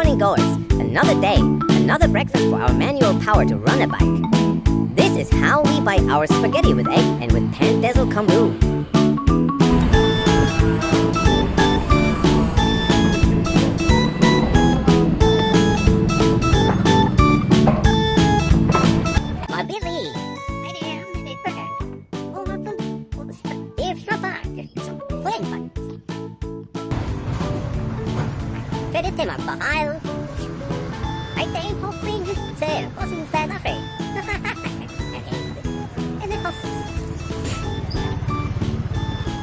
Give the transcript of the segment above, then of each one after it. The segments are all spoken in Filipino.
morning goers, another day, another breakfast for our manual power to run a bike. This is how we buy our spaghetti with egg and with pan-dazzle Camarines. Pwede magpakal. Ay, tayo po, please, sir. Kasi sa nafe.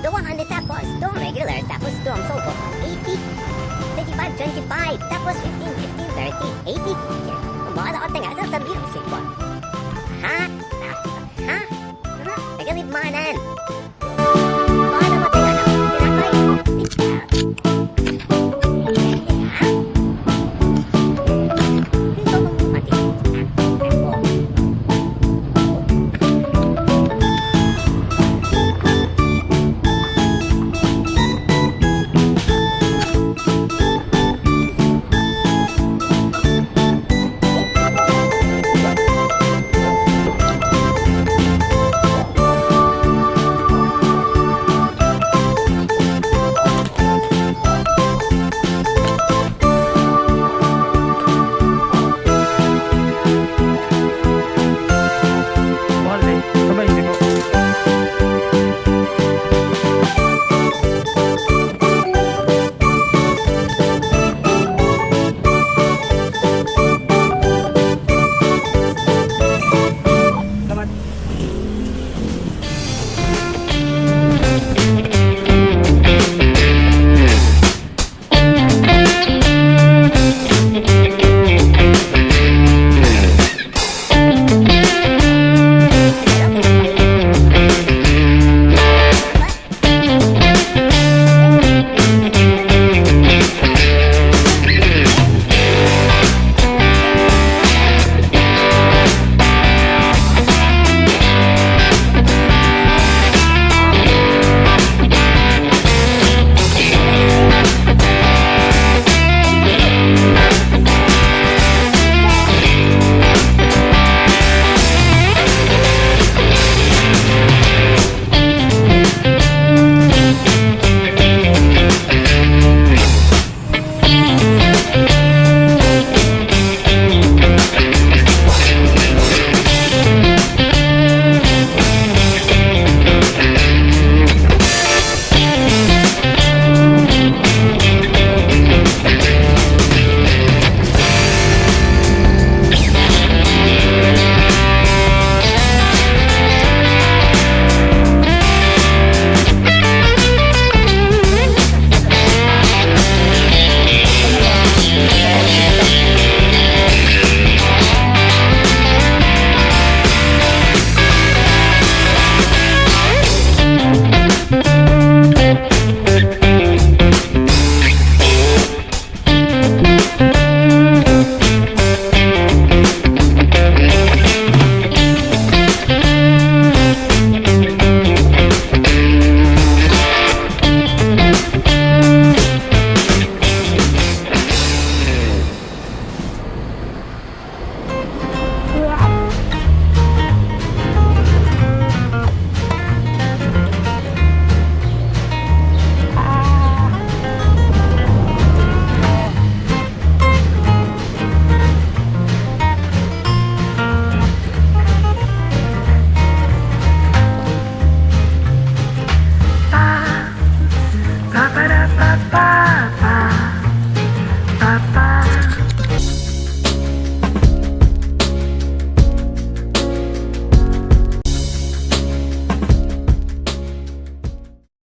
The 100 tapos, the regular tapos, the soko. 80, 35, 25, tapos 15, 30, 80. Kung baka naon nga, sasabihin ko siya. Ha? Ha? Nagalib manan. Baka naman nga na. Tinatay. Pa pa